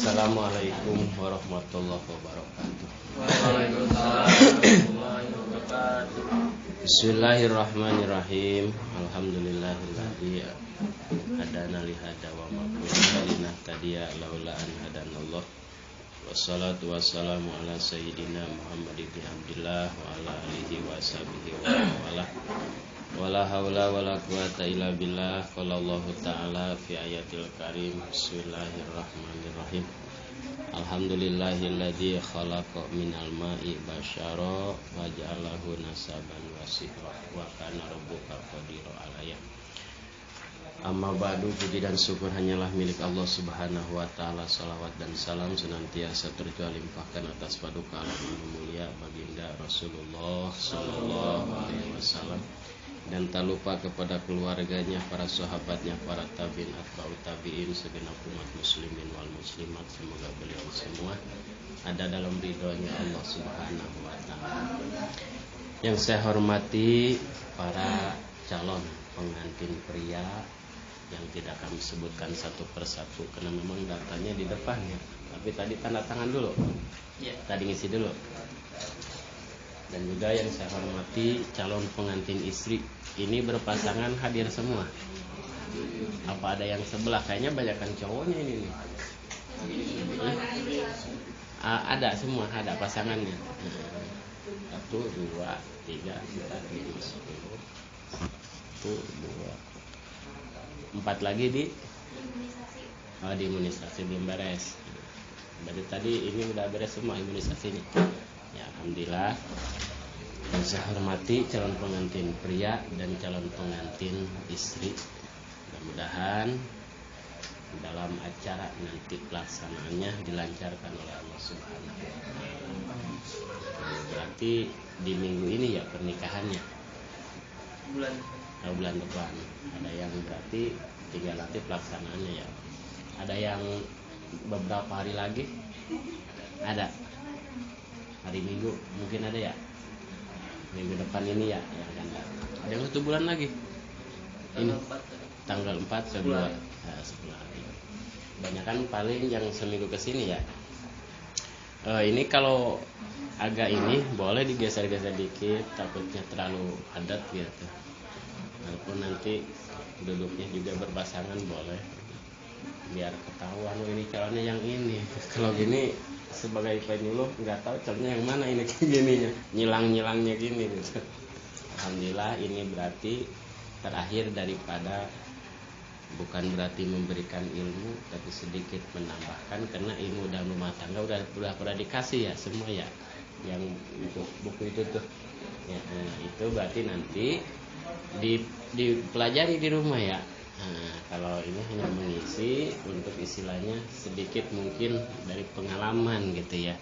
Assalamualaikum warahmatullahi wabarakatuh. Waalaikumsalam warahmatullahi wabarakatuh. Bismillahirrahmanirrahim. Alhamdulillahilladzi hadana li hada wa ma kunna linahtadiya laula an hadanallah. Wassalatu wassalamu ala sayyidina Muhammad ibn Abdillah wa ala alihi wa sahbihi wa wala. Wala haula wala quwata illa billah. Qala Allah ta'ala fi ayatil karim. Bismillahirrahmanirrahim. Alhamdulillahilladzi khalaqa minal ma'i basyara wa ja'alahu nasaban wa sihra wa kana rabbuka qadira alayya. Amma ba'du, puji dan syukur hanyalah milik Allah Subhanahu wa taala. Salawat dan salam senantiasa tercurah limpahkan atas paduka alam mulia baginda Rasulullah sallallahu alaihi wasallam, dan tak lupa kepada keluarganya, para sahabatnya, para tabi'in, atba'ut tabi'in, segenap umat muslimin wal muslimat. Semoga beliau semua ada dalam ridhonya Allah Subhanahu wa ta'ala. Yang saya hormati para calon pengantin pria yang tidak kami sebutkan satu persatu karena memang datanya di depannya. Tapi tadi tanda tangan dulu. Ya. Tadi ngisi dulu. Dan juga yang saya hormati calon pengantin istri ini berpasangan hadir semua. Apa ada yang sebelah? Kayaknya banyakan cowoknya ini nih. Ada semua, ada pasangannya. 1, 2, 3, 4, 5, 10. 1, 2, 4 lagi di imunisasi belum beres. Dari tadi ini udah beres semua imunisasinya. Ya, alhamdulillah. Dan saya hormati calon pengantin pria dan calon pengantin istri. Mudah-mudahan dalam acara nanti pelaksanaannya dilancarkan oleh Allah Subhanahu wa taala. Berarti di minggu ini ya pernikahannya. Bulan depan. Ada yang berarti tinggal nanti pelaksanaannya ya. Ada yang beberapa hari lagi. Ada. Hari Minggu mungkin ada ya. Minggu depan ini ya kan. Ada yang 1 bulan lagi. Ini tanggal 4 sebulan. Sebulan lagi. Banyak kan paling yang seminggu kesini ya. Ini kalau agak ini boleh digeser-geser dikit, takutnya terlalu padat gitu. Walaupun nanti duduknya juga berpasangan boleh. Biar ketahuan ini calonnya yang ini. Kalau gini sebagai penyuluh nggak tahu calonnya yang mana ini kayak gininya, nyilang-nyilangnya gini gitu. Alhamdulillah ini berarti terakhir daripada, bukan berarti memberikan ilmu, tapi sedikit menambahkan karena ilmu dalam rumah tangga udah pernah dikasih ya semua ya, yang untuk buku itu tuh ya, itu berarti nanti dipelajari di rumah ya. Nah, kalau ini hanya mengisi untuk istilahnya sedikit mungkin dari pengalaman gitu ya.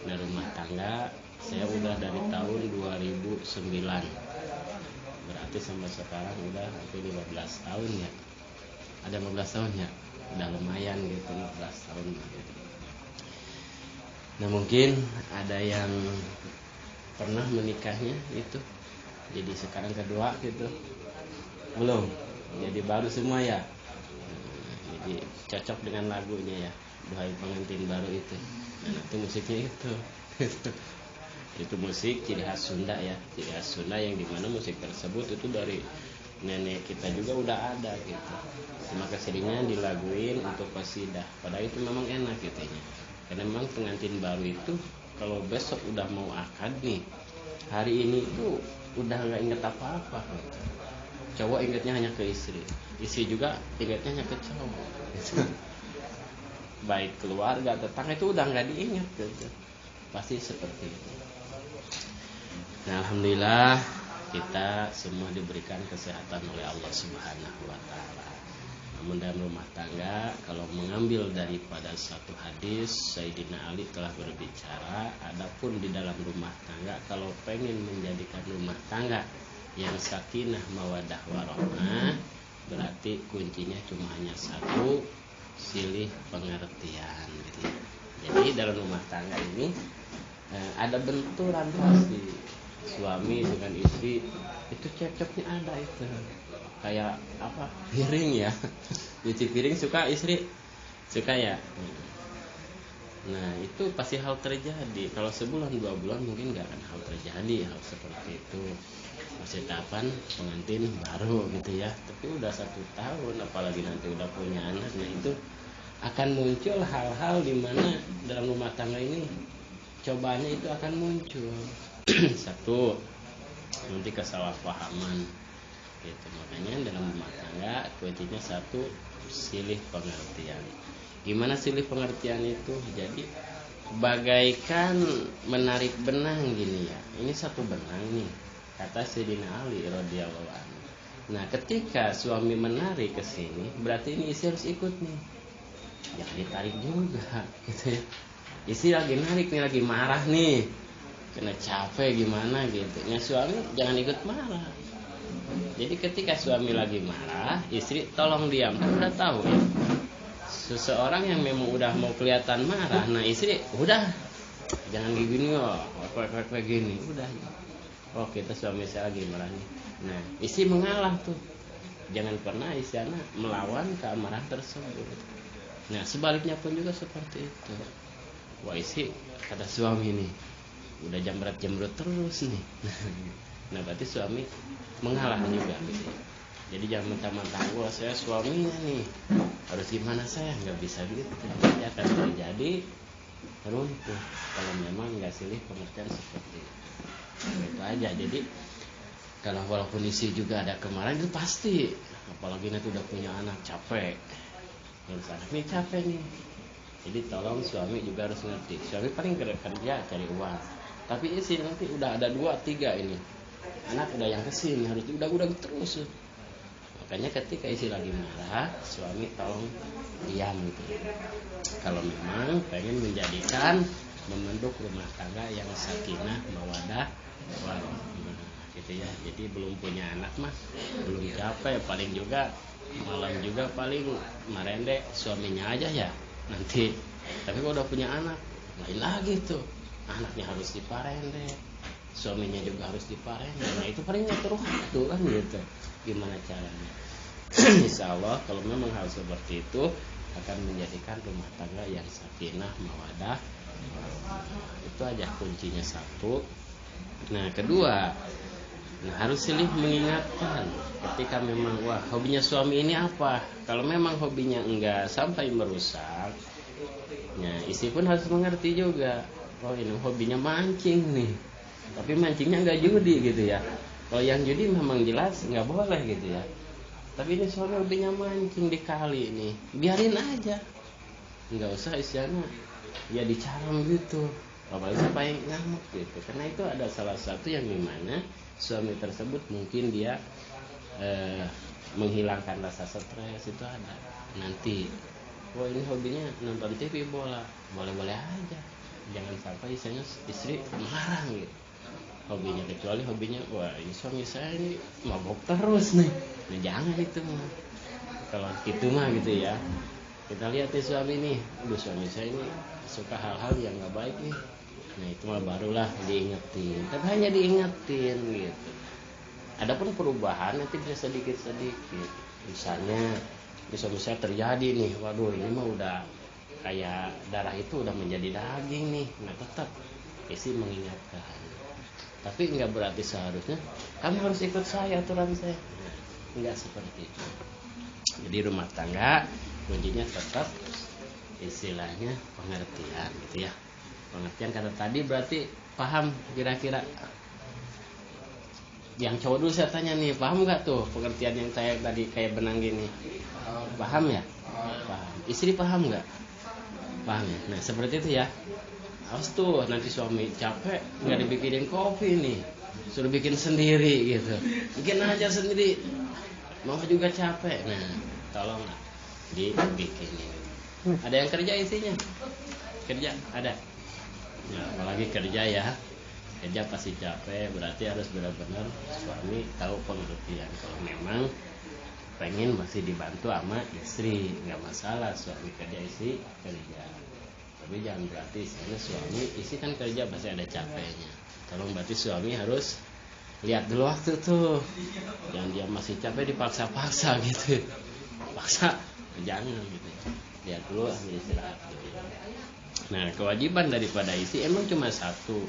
Nah, rumah tangga saya udah dari tahun 2009. Berarti sampai sekarang udah hampir 15 tahun ya. Ada 15 tahun ya. Udah lumayan gitu 15 tahun gitu. Nah, mungkin ada yang pernah menikahnya itu. Jadi sekarang kedua gitu. Belum. Jadi baru semua ya. Jadi cocok dengan lagunya ya, Duhai Pengantin Baru itu. Nah, nanti musiknya itu. Itu musik ciri khas Sunda ya, ciri khas Sunda yang dimana musik tersebut itu dari nenek kita juga udah ada gitu. Cuma keseringan dilaguin untuk qasidah. Padahal itu memang enak gitu ya. Karena memang pengantin baru itu kalau besok udah mau akad nih, hari ini tuh udah nggak inget apa-apa. Cowok ingatnya hanya ke istri juga ingatnya hanya ke cowok. Baik keluarga, tetangga itu udah nggak diingat gitu. Pasti seperti itu. Nah, alhamdulillah kita semua diberikan kesehatan oleh Allah Subhanahu wa taala. Namun dalam rumah tangga, kalau mengambil daripada satu hadis, Sayyidina Ali telah berbicara, adapun di dalam rumah tangga kalau pengen menjadikan rumah tangga yang sakinah mawadah warahmah, berarti kuncinya cuma hanya satu, silih pengertian gitu ya. Jadi dalam rumah tangga ini ada benturan pasti, suami dengan istri itu cocoknya ada itu. Kayak apa? Piring ya. Cuci piring suka istri? Suka ya. Nah itu pasti hal terjadi. Kalau sebulan 2 bulan mungkin nggak akan hal terjadi hal seperti itu. Masih tahapan pengantin baru gitu ya. Tapi udah 1 tahun, apalagi nanti udah punya anak, nah itu akan muncul hal-hal di mana dalam rumah tangga ini cobaannya itu akan muncul. Satu, nanti kesalahpahaman gitu. Makanya dalam rumah tangga kuncinya satu, silih pengertian. Gimana silih pengertian itu? Jadi bagaikan menarik benang gini ya. Ini satu benang nih, kata Sayyidina Ali radhiyallahu anhu. Nah, ketika suami menarik ke sini, berarti ini istri harus ikut nih. Jangan ditarik juga gitu ya. Istri lagi narik nih, lagi marah nih, kena capek gimana gitu. Nah, suami jangan ikut marah. Jadi ketika suami lagi marah, istri tolong diam. Kan udah tahu ya, seseorang yang memang udah mau kelihatan marah, nah istri udah jangan gini loh, kayak gini, udah. Oh kita suami saya lagi marah nih. Nah istri mengalah tuh, jangan pernah istri melawan keamarah tersebut. Nah sebaliknya pun juga seperti itu. Wah istri kata suami nih, udah jamret terus nih. Nah berarti suami mengalah juga gitu. Jadi jangan mentang-mentang wah saya suaminya nih, harus gimana, saya nggak bisa gitu. Nanti akan terjadi runtuh kalau memang nggak silih pengertian seperti itu aja. Jadi kalau walaupun isi juga ada kemarahan itu pasti, apalagi nanti udah punya anak capek, terus anak ini capek nih. Jadi tolong suami juga harus ngerti, suami paling kerja cari uang, tapi isi nanti udah ada 2-3 ini anak udah yang kesini, harus udah terus. Makanya ketika istri lagi marah, suami tolong diam gitu. Kalau memang pengen menjadikan membentuk rumah tangga yang sakinah mawaddah warahmah gitu ya. Jadi belum punya anak mah belum capek, paling juga malam juga paling merendek suaminya aja ya nanti. Tapi kalau udah punya anak lain lagi tuh, anaknya harus diparendek, suaminya juga harus diparendek. Nah itu paling ngatur waktu kan gitu. Gimana caranya? Insya Allah kalau memang hal seperti itu akan menjadikan rumah tangga yang sakinah mawaddah. Itu aja kuncinya satu. Nah kedua, harus silih mengingatkan ketika memang wah hobinya suami ini apa. Kalau memang hobinya enggak sampai merusak, nah istri pun harus mengerti juga. Oh ini hobinya mancing nih, tapi mancingnya enggak judi gitu ya. Kalau yang judi memang jelas nggak boleh gitu ya. Tapi ini suami hobinya mancing di kali ini, biarin aja, nggak usah istilah ya dicaram gitu, apalagi sampai ngamuk gitu. Karena itu ada salah satu yang dimana suami tersebut mungkin dia menghilangkan rasa stres itu ada. Nanti, wah ini hobinya nonton TV bola, boleh-boleh aja, jangan sampai istri marah gitu. Hobinya kecuali hobinya wah ini suami saya ini mabok terus nih, nah jangan itu mah. Kalau gitu mah gitu ya, kita lihat nih suami nih, suami saya ini suka hal-hal yang nggak baik nih, nah itu mah barulah diingetin, tapi hanya diingetin gitu. Adapun perubahan nanti bisa sedikit-sedikit. Misalnya suami saya terjadi nih, waduh ini mah udah kayak darah itu udah menjadi daging nih, nah tetap isi mengingatkan. Tapi nggak berarti seharusnya kamu harus ikut saya, aturan saya. Nggak seperti itu. Jadi rumah tangga kuncinya tetap istilahnya pengertian gitu ya. Pengertian kata tadi berarti paham kira-kira. Yang cowok dulu saya tanya nih, paham nggak tuh pengertian yang saya tadi kayak benang gini? Paham ya? Paham. Istri paham nggak? Paham ya. Nah seperti itu ya. Awas tuh nanti suami capek nggak dibikinin kopi nih, suruh bikin sendiri gitu, bikin aja sendiri, mama juga capek. Nah tolong dibikinin. Ada yang kerja isinya, kerja ada. Nah, apalagi kerja ya, kerja pasti capek, berarti harus benar-benar suami tahu pengertian. Kalau memang pengen masih dibantu sama istri, nggak masalah suami kerja istri kerja. Tapi jangan berarti suami istri kan kerja pasti ada capeknya. Tolong berarti suami harus lihat dulu waktu tuh, yang dia masih capek dipaksa-paksa gitu, paksa jangan gitu. Lihat dulu ambil istirahat dulu. Nah, kewajiban daripada istri emang cuma satu,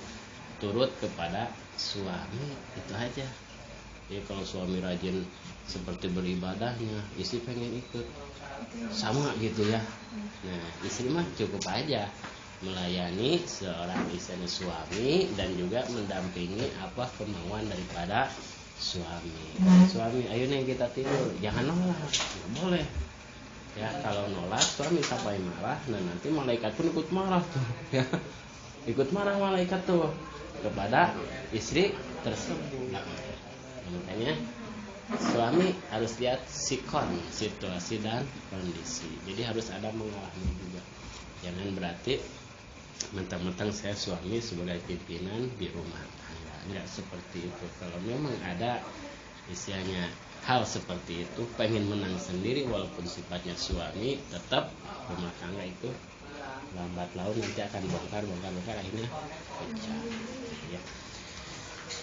turut kepada suami, itu aja. Ya kalau suami rajin seperti beribadahnya, istri pengen ikut sama gitu ya. Nah, istri mah cukup aja melayani seorang istri suami dan juga mendampingi apa kemauan daripada suami. Suami, ayo nih kita tidur, jangan nolak, nggak boleh. Ya kalau nolak suami sampai marah, nah nanti malaikat pun ikut marah tuh, ya. Ikut marah malaikat tuh kepada istri tersebut. Makanya suami harus lihat sikon, situasi dan kondisi. Jadi harus ada mengalami juga. Jangan berarti mentang-mentang saya suami sebagai pimpinan di rumah tangga, enggak seperti itu. Kalau memang ada istilahnya hal seperti itu, pengen menang sendiri walaupun sifatnya suami, tetap rumah tangga itu lambat laun nanti akan bongkar akhirnya pecah, ya.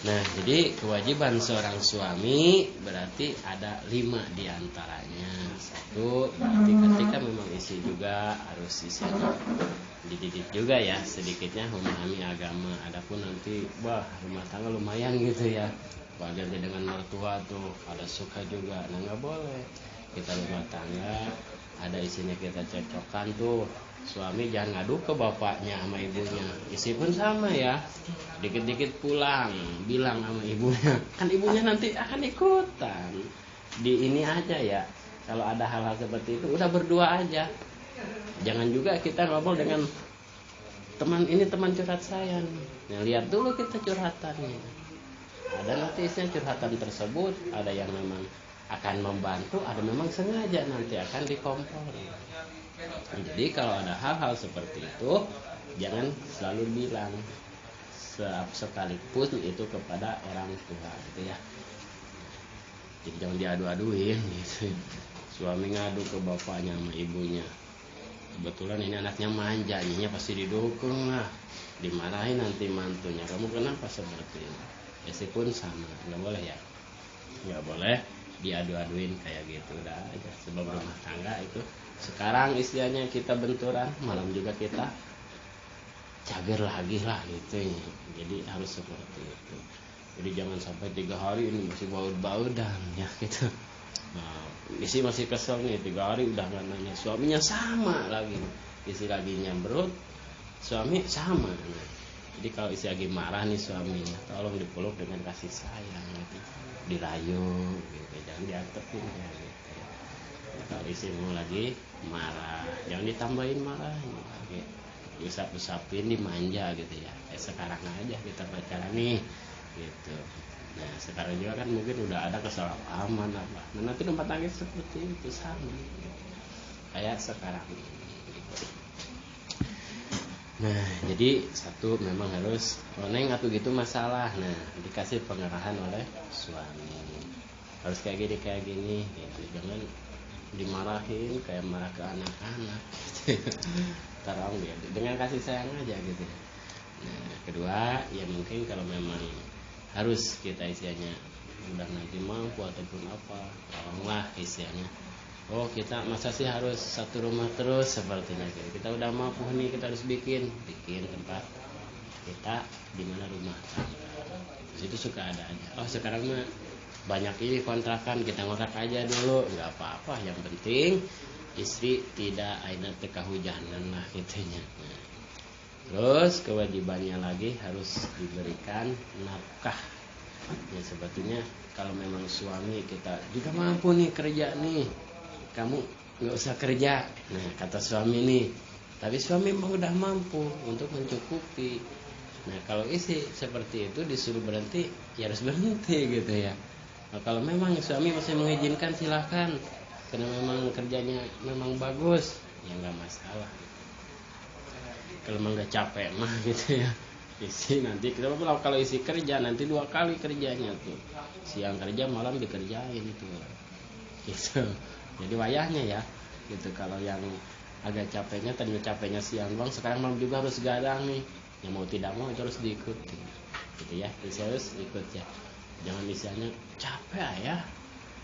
Nah, jadi kewajiban seorang suami berarti ada 5 diantaranya. Satu, berarti ketika memang istri juga harus istilahnya dididik juga ya, sedikitnya memahami agama. Adapun nanti, wah rumah tangga lumayan gitu ya, apalagi dengan mertua tuh ada suka juga, nah nggak boleh. Kita rumah tangga ada isinya kita cocokkan tuh, suami jangan ngadu ke bapaknya sama ibunya, istri pun sama ya, dikit-dikit pulang bilang sama ibunya, kan ibunya nanti akan ikutan di ini aja ya. Kalau ada hal-hal seperti itu udah berdua aja, jangan juga kita ngobrol dengan teman, ini teman curhat saya nih, nah, lihat dulu kita curhatannya. Ada nanti isinya curhatan tersebut, ada yang memang akan membantu, ada memang sengaja nanti akan dikompor. Jadi kalau ada hal-hal seperti itu, jangan selalu bilang sekalipun itu kepada orang tua gitu ya. Jadi jangan diadu-aduin gitu. Suami ngadu ke bapaknya sama ibunya, kebetulan ini anaknya manja, nyinya pasti didukung lah, dimarahin nanti mantunya, kamu kenapa seperti ini. Istri pun sama, nggak boleh ya, nggak boleh diadu-aduin kayak gitu. Udah aja, sebab rumah tangga itu sekarang istilahnya kita benturan, malam juga kita cager lagi lah gitu ya. Jadi harus seperti itu. Jadi jangan sampai 3 hari ini masih baut-bautan ya gitu. Nah, istri masih kesel nih, 3 hari udah nggak nanya, suaminya sama lagi, istri lagi nyambrut, suami sama. Nah, jadi kalau istri lagi marah nih suaminya, tolong dipeluk dengan kasih sayang gitu, dirayu gitu, jangan diantepin ya gitu. Nah, kalau istri mau lagi marah, jangan ditambahin marahnya gitu. Usap-usapin, dimanja gitu ya. Sekarang aja kita pacaran nih gitu. Nah sekarang juga kan mungkin udah ada kesalahpahaman apa, nah nanti rumah tangga seperti itu sama gitu. Kayak sekarang gitu. Nah jadi satu memang harus neng atau gitu masalah, nah dikasih pengarahan oleh suami, harus kayak gini gitu. Jangan dimarahin kayak marah ke anak-anak gitu. Tarang dia dengan kasih sayang aja gitu. Nah kedua ya mungkin kalau memang harus kita istilahnya udah nanti mampu ataupun apa, tolonglah istilahnya, oh kita masa sih harus satu rumah terus sepertinya gitu. Kita udah mampu nih, kita harus bikin tempat kita di mana rumah tangga. Terus itu suka ada aja, oh sekarang mah banyak ini kontrakan, kita ngontrak aja dulu, nggak apa-apa, yang penting istri tidak aina teka hujanan lah itunya. Nah, terus kewajibannya lagi harus diberikan nafkah. Ya sebetulnya kalau memang suami kita juga mampu nih kerja nih, kamu nggak usah kerja. Nah kata suami nih, tapi suami memang udah mampu untuk mencukupi. Nah kalau istri seperti itu disuruh berhenti, ya harus berhenti gitu ya. Nah, kalau memang suami masih mengizinkan silahkan, karena memang kerjanya memang bagus, ya nggak masalah. Kalau memang nggak capek mah gitu ya, isi nanti kita kalau isi kerja nanti 2 kali kerjanya tuh, siang kerja malam dikerjain itu gitu. Jadi wayahnya ya gitu. Kalau yang agak capeknya, tadinya capeknya siang doang, sekarang malam juga harus gadang nih, yang mau tidak mau itu harus diikuti gitu ya. Harus ikut ya, jangan misalnya capek ya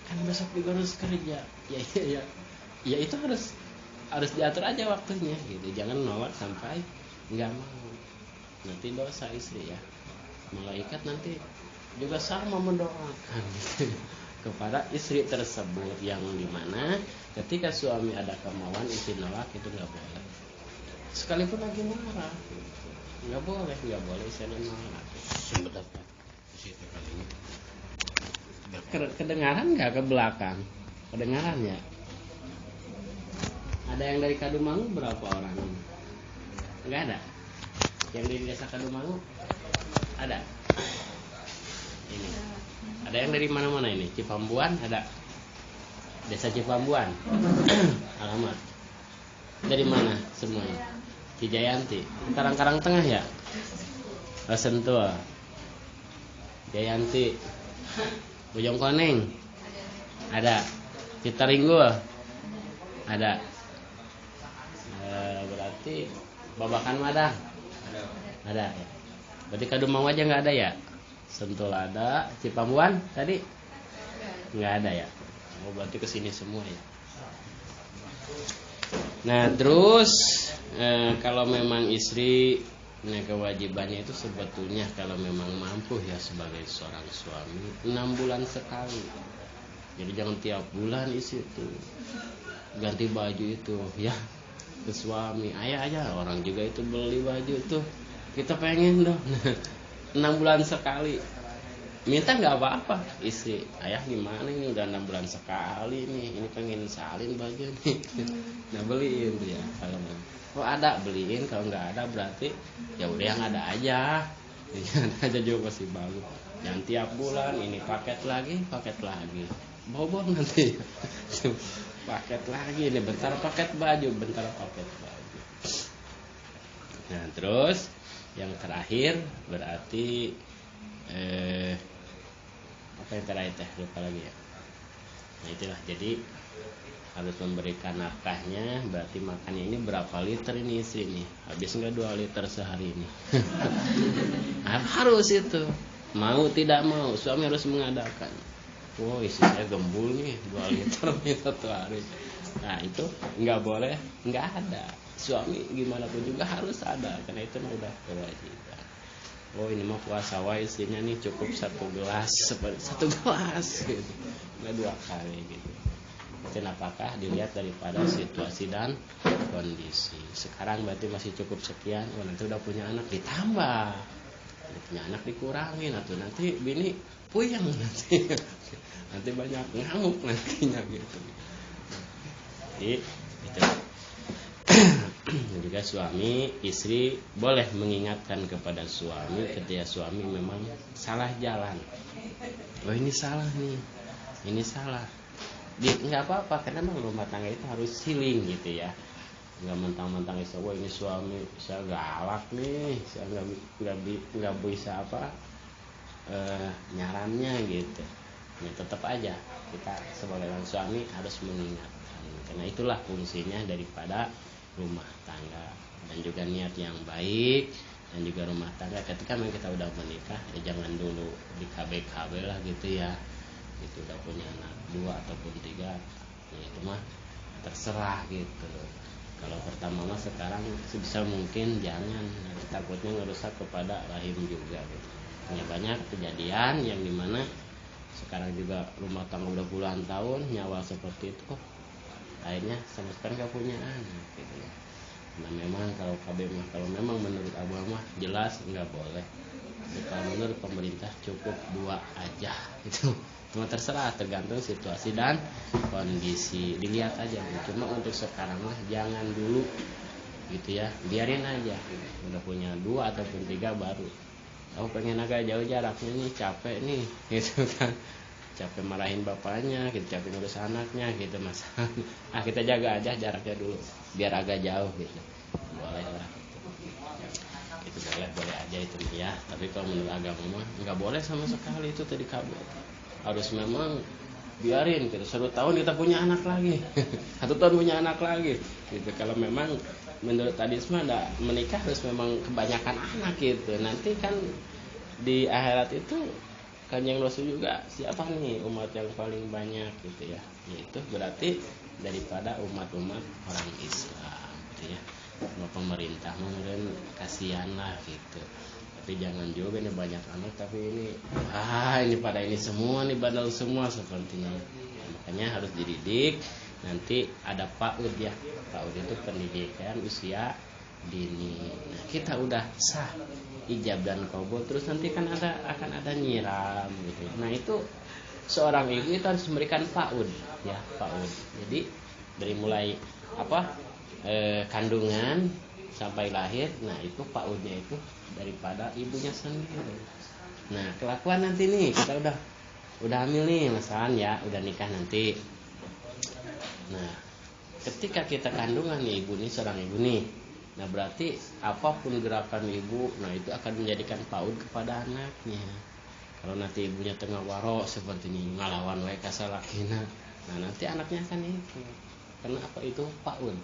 kan besok juga harus kerja, ya itu harus diatur aja waktunya gitu. Jangan nolak sampai nggak mau, nanti dosa istri ya. Malaikat nanti juga sama mendoakan gitu kepada istri tersebut, yang dimana ketika suami ada kemauan istri nolak itu nggak boleh, sekalipun lagi marah gitu. nggak boleh istri nolak. Sebenarnya kedengaran nggak ke belakang? Kedengaran ya? Ada yang dari Kadumangu berapa orang? Nggak ada. Yang dari desa Kadumangu ada. Ini. Ada yang dari mana-mana ini? Cipambuan ada. Desa Cipambuan. Alamat. Dari mana semuanya? Cijayanti. Karang-Karang Tengah ya? Sentul. Jayanti. Bojong Koneng. Ada. Citaringgul. Ada. Berarti Babakan Madang. Ada ya. Berarti Kadumangu aja nggak ada ya? Sentul ada. Cipambuan tadi nggak ada ya? Oh, berarti kesini semua ya. Nah terus kalau memang istri, nah kewajibannya itu sebetulnya kalau memang mampu ya sebagai seorang suami 6 bulan sekali. Jadi jangan tiap bulan istri itu ganti baju itu ya ke suami. Ayah aja orang juga itu beli baju tuh, kita pengen dong 6 bulan sekali. Minta nggak apa-apa istri, ayah gimana ini udah 6 bulan sekali nih, ini pengen salin baju nih. Nah beliin tuh ya. Kalau ada beliin, kalau nggak ada berarti ya udah yang ada aja. Yang ada aja juga masih bagus. Jangan tiap bulan ini paket lagi bobong nanti. Paket lagi ini, bentar paket baju. Nah terus yang terakhir berarti apa yang terakhir teh lupa lagi ya. Nah itulah, jadi harus memberikan nafkahnya. Berarti makannya ini berapa liter ini istri nih, habis nggak 2 liter sehari ini. Harus itu, mau tidak mau suami harus mengadakan. Oh istri saya gembul nih 2 liter nih satu hari. Nah itu nggak boleh nggak ada. Suami gimana pun juga harus ada, karena itu udah kewajiban. Oh ini mah puasa wa istrinya nih cukup 1 gelas gitu, nggak 2 kali gitu. Itu apakah dilihat daripada situasi dan kondisi. Sekarang berarti masih cukup sekian. Oh nanti udah punya anak ditambah, udah punya anak dikurangin, atau nanti bini puyeng nanti banyak ngamuk nantinya gitu. Jadi itu. Juga suami istri boleh mengingatkan kepada suami ketika suami memang salah jalan. Oh ini salah nih, ini salah. Nggak apa-apa, karena memang rumah tangga itu harus healing gitu ya. Nggak mentang-mentang wah ini suami saya galak nih, saya nggak bisa nyarannya gitu. Ya, tetap aja kita sebagai suami harus mengingatkan, karena itulah fungsinya daripada rumah tangga, dan juga niat yang baik, dan juga rumah tangga ketika memang kita udah menikah ya jangan dulu di KB lah gitu ya. Itu udah punya anak 2 ataupun 3 ya itu mah terserah gitu. Kalau pertama mah sekarang sebisa mungkin jangan, nanti takutnya ngerusak kepada rahim juga gitu. Ya banyak kejadian yang dimana sekarang juga rumah tangga udah puluhan tahun nyawa seperti itu, akhirnya sama sekali gak punya anak gitu ya. Nah memang kalau KB mah, kalau memang menurut agama jelas nggak boleh. Kalau menurut pemerintah cukup 2 aja itu. Cuma terserah, tergantung situasi dan kondisi, dilihat aja. Cuma untuk sekarang mah jangan dulu gitu ya, biarin aja. Udah punya 2 ataupun 3 baru. Aku pengen agak jauh jaraknya nih, capek nih gitu kan. Capek marahin bapaknya, kita capek ngurus anaknya gitu mas. Kita jaga aja jaraknya dulu biar agak jauh gitu. Boleh lah itu, boleh aja itu ya. Tapi kalau menurut agama mah nggak boleh sama sekali itu tadi kabel. Harus memang biarin gitu, 1 tahun kita punya anak lagi 1 tahun punya anak lagi gitu. Kalau memang menurut hadis mah menikah harus memang kebanyakan anak gitu. Nanti kan di akhirat itu Kanjeng Rasul juga siapa nih umat yang paling banyak gitu ya, yaitu berarti daripada umat-umat orang Islam gitu ya. pemerintah mungkin kasihan lah gitu. Tapi jangan juga ini banyak anak tapi ini pada ini semua nih bandel semua sepertinya. Makanya harus dididik. Nanti ada PAUD ya. PAUD itu pendidikan usia dini. Nah, kita udah sah ijab dan qabul, terus nanti kan akan ada nyiram gitu. Nah, itu seorang ibu itu harus memberikan PAUD ya, PAUD. Jadi dari mulai kandungan sampai lahir, nah itu PAUD-nya itu daripada ibunya sendiri. Nah, kelakuan nanti nih kita udah hamil nih misalkan ya, udah nikah nanti. Nah, ketika kita kandungan nih ibu nih, seorang ibu nih, nah berarti apapun gerakan ibu, nah itu akan menjadikan PAUD kepada anaknya. Kalau nanti ibunya tengah waro seperti ini ngalawan wae kasalakina, nah nanti anaknya akan itu. Karena apa itu PAUD?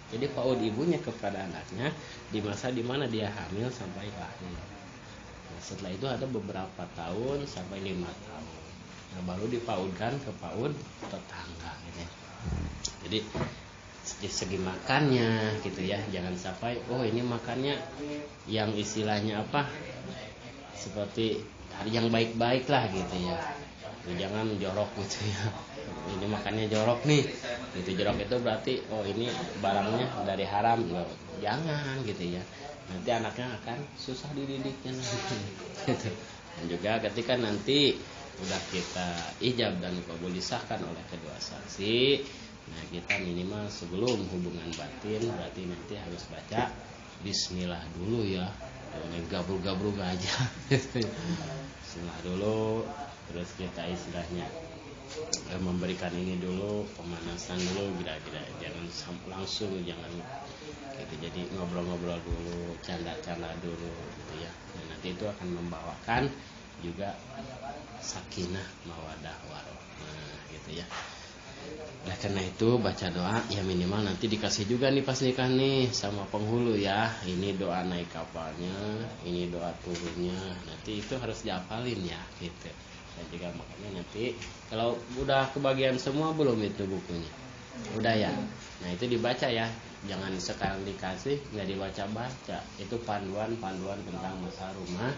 Jadi PAUD ibunya kepada anaknya di masa dimana dia hamil sampai lahir. Nah, setelah itu ada beberapa tahun sampai 5 tahun. Nah, baru dipaudkan ke PAUD tetangga gitu ya. Jadi dari segi makannya gitu ya, jangan sampai ini makannya yang istilahnya seperti yang baik-baik lah gitu ya. Jangan jorok gitu ya. Ini makannya jorok nih. Gitu, jorok itu berarti ini barangnya dari haram. Jangan gitu ya. Nanti anaknya akan susah dididiknya nanti. Gitu. Dan juga ketika nanti udah kita ijab dan qabul disahkan oleh kedua saksi, nah kita minimal sebelum hubungan batin berarti nanti harus baca bismillah dulu ya. Jangan gabruk-gabruk aja. Bismillah dulu, terus kita istilahnya memberikan ini dulu, pemanasan dulu, kira-kira jangan langsung, jangan gitu. Jadi ngobrol-ngobrol dulu, canda-canda dulu gitu ya. Dan nanti itu akan membawakan juga sakinah mawadah warahmah gitu ya. Nah, karena itu baca doa ya minimal nanti dikasih juga nih pas nikah nih sama penghulu ya. Ini doa naik kapalnya, ini doa turunnya. Nanti itu harus dihafalin ya gitu. Dan juga makanya nanti kalau udah kebagian semua belum itu bukunya? Udah ya. Nah, itu dibaca ya. Jangan sekarang dikasih nggak dibaca-baca. Itu panduan tentang masa rumah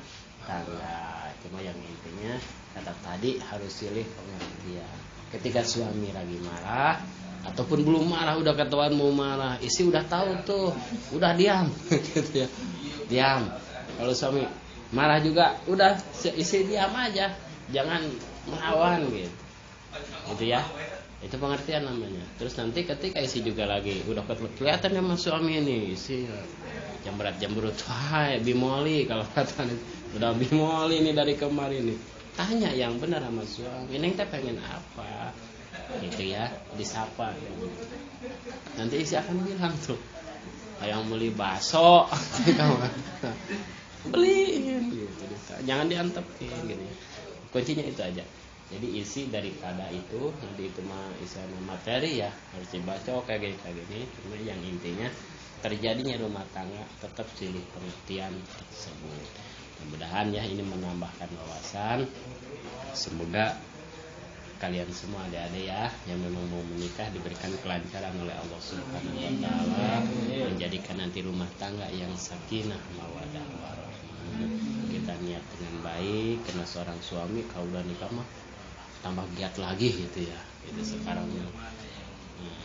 tangga. Cuma yang intinya kata tadi harus silih pengertian. Ketika suami lagi marah ataupun belum marah udah ketahuan mau marah, istri udah tahu tuh, udah diam gitu ya. Diam. Kalau suami marah juga udah istri diam aja, jangan melawan gitu. Gitu ya. Itu pengertian namanya. Terus nanti ketika istri juga lagi udah kelihatan sama suami ini, istri jembrut, wah bimoli kalau kata udah bimoli ini dari kemarin nih. Tanya yang benar sama suami, neng teh pengen apa gitu ya, disapa gitu. Nanti istri akan bilang tuh yang beli bakso beliin gitu, jangan diantepin gitu ya. Kuncinya itu aja. Jadi isi daripada itu nanti itu mah isinya materi ya harus dibaca kayak gini. Cuma yang intinya terjadinya rumah tangga tetap silih pengertian tersebut. Mudah-mudahan ya ini menambahkan wawasan. Semoga kalian semua adik-adik ya yang memang mau menikah diberikan kelancaran oleh Allah Subhanahu wa taala, menjadikan nanti rumah tangga yang sakinah mawaddah warahmah. Kita niat dengan baik karena seorang suami kalau udah nikah mah tambah giat lagi gitu ya. Itu sekarang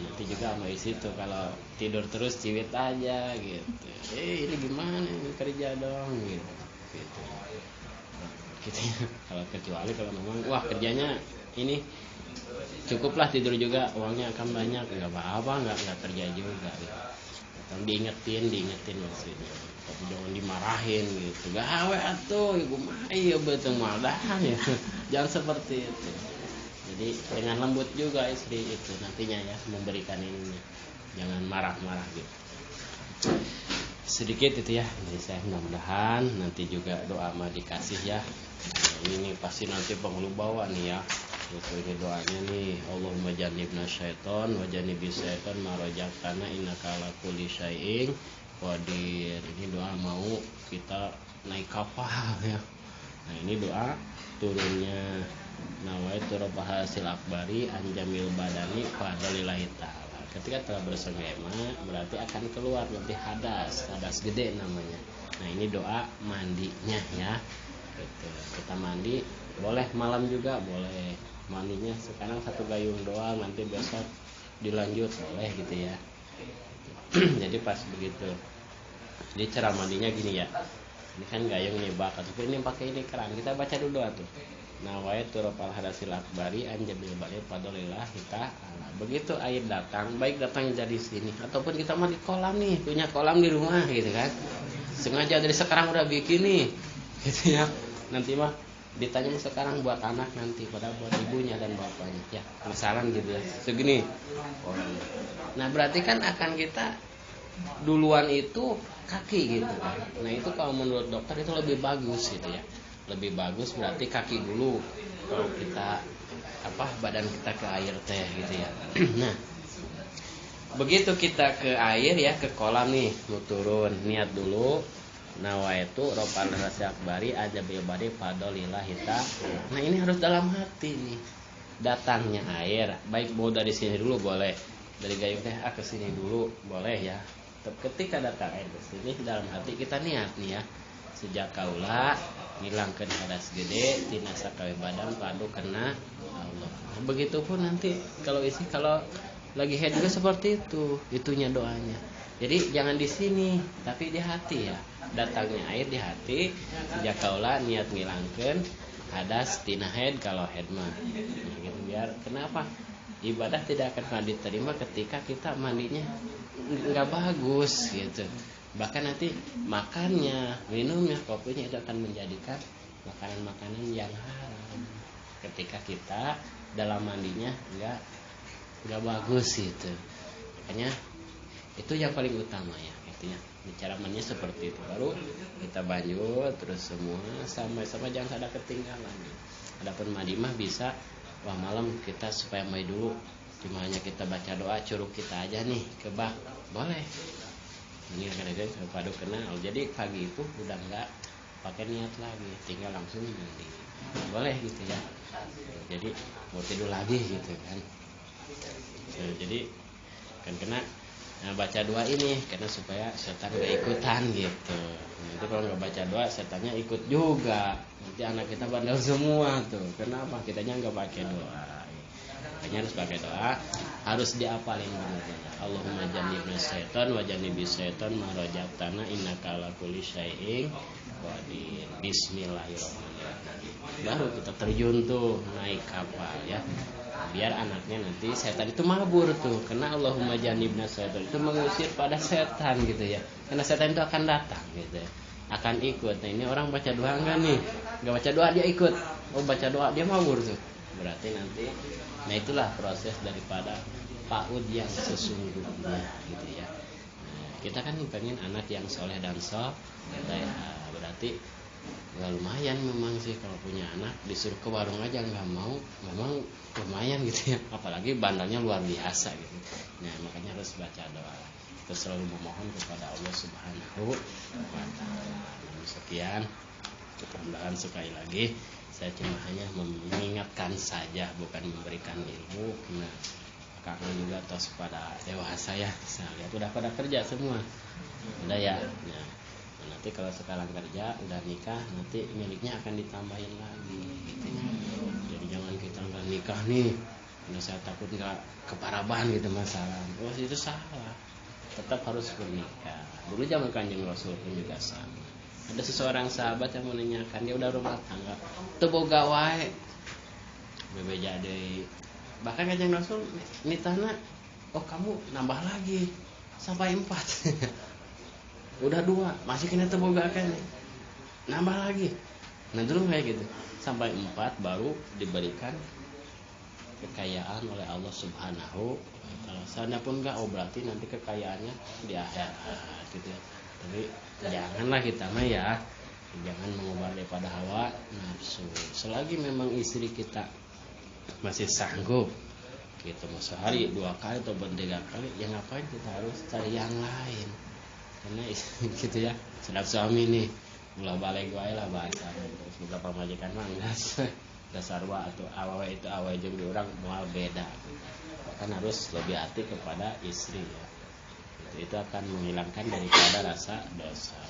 nanti juga sama istri tuh kalau tidur terus ciwit aja gitu. Ini gimana ini kerja dong gitu. Gitu ya. Kalau kecuali kalau memang kerjanya ini cukuplah tidur juga uangnya akan banyak, nggak apa-apa, nggak kerja juga gitu. Diingetin maksudnya, tapi jangan dimarahin gitu. Gawe atuh ibu mah iya betul malahan ya. Jangan seperti itu. Jadi dengan lembut juga istri itu nantinya ya memberikan ini, jangan marah-marah gitu. Sedikit itu ya, jadi saya mudah-mudahan nanti juga doa mah dikasih ya. Nah, ini pasti nanti penghulu bawa nih ya. Itu ini doanya nih, Allahumma jannibna syaiton wa jannibis syaiton ma razaqtana innaka ala kulli syai'in qadir. Ini doa mau kita naik kapal ya. Nah, ini doa turunnya nawaitu rabbah hasil akbari anjamil badani fadlillahi ta'ala. ketika telah bersengema berarti akan keluar nanti hadas gede namanya. Nah ini doa mandinya ya gitu. Kita mandi boleh malam juga boleh, mandinya sekarang 1 gayung doang, nanti besok dilanjut boleh gitu ya. Jadi pas begitu, jadi cara mandinya gini ya, ini kan gayung nih bak, tapi ini pakai ini keran, kita baca dulu doa tuh. Nawaitu rafal hadasil akbari anjabil balik padolillah kita. Begitu air datang, baik datang dari sini ataupun kita mah di kolam nih, punya kolam di rumah gitu kan, sengaja dari sekarang udah bikin nih gitu ya. Nanti mah ditanya sekarang buat anak, nanti pada buat ibunya dan bapaknya ya, penasaran gitu ya segini. Nah berarti kan akan kita duluan itu kaki gitu kan. Nah itu kalau menurut dokter itu lebih bagus gitu ya, lebih bagus berarti kaki dulu kalau kita badan kita ke air teh gitu ya. Nah begitu kita ke air ya, ke kolam nih mau turun, niat dulu nawaitu rofal rasi akbari aja bilbadi padolilahita. Nah ini harus dalam hati nih, datangnya air baik mau dari sini dulu boleh, dari gayung teh ke sini dulu boleh ya. Ketika datang air ke sini dalam hati kita niat nih ya, sejak kaula ngilangkeun hadas gede tina sakawe badan padu kena Allah. Nah, begitupun nanti kalau lagi head juga seperti itu, itunya doanya. Jadi jangan di sini tapi di hati ya, datangnya air di hati sejak kaula niat ngilangkeun hadas tina head kalau head mah. Nah, gitu biar kenapa? Ibadah tidak akan pernah diterima ketika kita mandinya nggak bagus gitu. Bahkan nanti makannya, minumnya, kopinya itu akan menjadikan makanan-makanan yang haram ketika kita dalam mandinya nggak bagus gitu. Makanya itu yang paling utama ya, intinya cara mandinya seperti itu. Baru kita lanjut terus semua sama-sama, jangan ada ketinggalan. Adapun mandi mah bisa malam kita supaya mandi dulu, cuma hanya kita baca doa curug kita aja nih ke bak boleh. Ini kadang-kadang padu kenal, jadi pagi itu udah nggak pakai niat lagi, tinggal langsung mandi boleh gitu ya. Jadi mau tidur lagi gitu kan. Nah, jadi kan kena baca doa ini karena supaya setan gak ikutan gitu. Nanti kalau nggak baca doa setannya ikut juga, nanti anak kita bandel semua tuh. Kenapa? Kitanya nggak pakai doa. Makanya harus pakai doa, harus diapalin benar-benar. Allahumma jannibna syaitan wa jannibis syaitan ma razaqtana innaka ala kulli syai'in qadir. Bismillahirrahmanirrahim. Baru kita terjun tuh naik kapal ya. Biar anaknya nanti setan itu mabur tuh, karena Allahumma jannibna syaitan itu mengusir pada setan gitu ya. Karena setan itu akan datang gitu ya, akan ikut. Nah ini orang baca doa enggak nih? Enggak baca doa dia ikut. Oh baca doa dia mabur tuh. Berarti nanti, nah itulah proses daripada PAUD yang sesungguhnya gitu ya. Nah, kita kan pengen anak yang soleh dan soleh. Berarti nggak lumayan memang sih kalau punya anak disuruh ke warung aja nggak mau, memang lumayan gitu ya. Apalagi bandelnya luar biasa gitu. Nah makanya harus baca doa. Kita selalu memohon kepada Allah Subhanahu wa Ta'ala. Sekian, mudah-mudahan sekali lagi saya cuma hanya mengingatkan saja, bukan memberikan ilmu. Karena kakak juga tos pada dewasa ya, saya lihat udah pada kerja semua, udah ya. Nah, nanti kalau sekarang kerja udah nikah, nanti miliknya akan ditambahin lagi gitu. Jadi jangan kita nggak nikah nih, udah saya takut nggak keparaban gitu masalah. Oh itu salah, tetap harus bernikah. Dulu zaman Kanjeng Rasul pun juga sama. Ada seseorang sahabat yang menanyakan, dia udah rumah tangga, teu boga wae, bebeja deui. Bahkan Kanjeng Rasul nitana, oh kamu nambah lagi sampai 4. Udah 2, masih kena teu boga kan, nambah lagi. Nah dulu kayak gitu, sampai 4 baru diberikan kekayaan oleh Allah Subhanahu wa Ta'ala. Sana pun enggak, oh berarti nanti kekayaannya di akhirat gitu ya. Tapi janganlah kita mah ya, jangan mengubah daripada hawa nafsu. Selagi memang istri kita masih sanggup gitu, mau sehari 2 kali atau 3 kali, ya ngapain kita harus cari yang lain? Karena gitu ya, sedap suami nih ulah balik wae lah bahasa. Terus beberapa majikan mah dasar wa atau awawe itu awawe jeung di urang moal beda. bahkan harus lebih hati kepada istri ya. Itu akan menghilangkan daripada rasa dosa.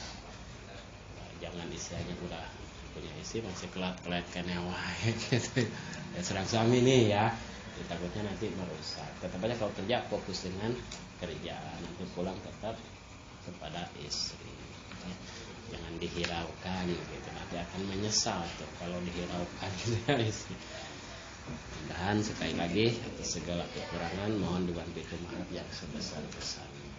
Jangan istilahnya udah punya istri masih kelat-kelat wae gitu. Ya serang suami nih ya. Takutnya nanti merusak. Tetap aja kalau kerja fokus dengan kerjaan, nanti pulang tetap kepada istri. Ya. Jangan dihiraukan gitu, nanti akan menyesal tuh kalau dihiraukan gitu ya istri. Mudah-mudahan sekali lagi atas segala kekurangan mohon dibantu maaf yang sebesar-besarnya.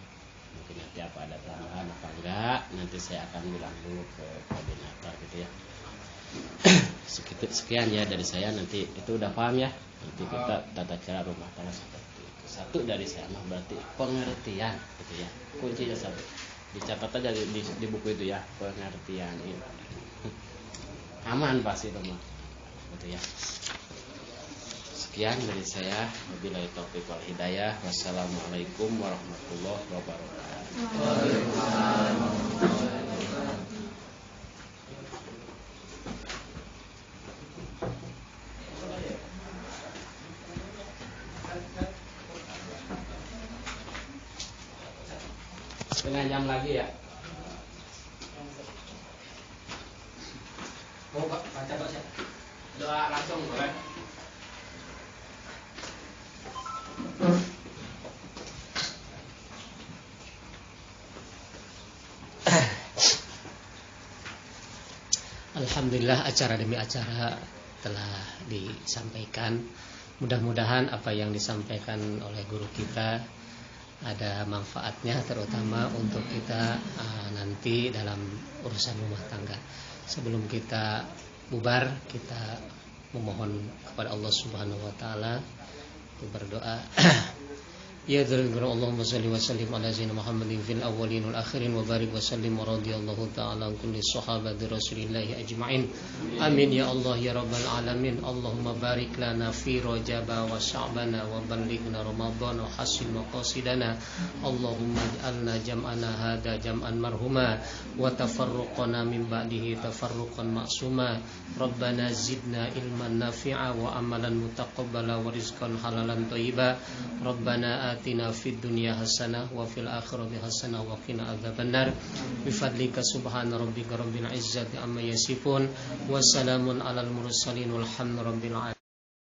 Mungkin nanti apa ada tambahan apa enggak, nanti saya akan bilang dulu ke koordinator gitu ya. Sekian ya dari saya, nanti itu udah paham ya. Nanti kita tata cara rumah tangga seperti itu. Satu dari saya mah berarti pengertian gitu ya. Kuncinya satu. Dicatat aja di buku itu ya, pengertian ini. Aman pasti rumah. Gitu ya. Sekian dari saya. Wabillahi taufiq wal hidayah. Wassalamualaikum warahmatullahi wabarakatuh. Setengah jam lagi ya. Mau baca doa langsung boleh. Alhamdulillah acara demi acara telah disampaikan. Mudah-mudahan apa yang disampaikan oleh guru kita ada manfaatnya, terutama untuk kita nanti dalam urusan rumah tangga. Sebelum kita bubar, kita memohon kepada Allah Subhanahu wa taala untuk berdoa. Ya Allahumma salli wa sallim ala sayyidina Muhammadin fil awwalin wal akhirin wa barik wa sallim wa radiyallahu ta'ala an kulli sahabati Rasulillah ajma'in. Amin ya Allah ya rabbal alamin. Allahumma barik lana fi Rajab wa Sya'ban wa ballighna Ramadan wa hasin maqasidana. Allahumma ij'alna jam'ana hada jam'an marhuma wa tafarruqana min ba'dihi tafarruqan ma'suma. Rabbana zidna ilman nafi'a wa amalan mutaqabbala wa rizqan halalan thayyiba. Rabbana atina fid dunya hasanah wa fil akhirati hasanah wa qina adzabannar. Bi fadlika subhana rabbika rabbil izzati amma yasifun wa salamun alal mursalin walhamdulillahi rabbil alamin.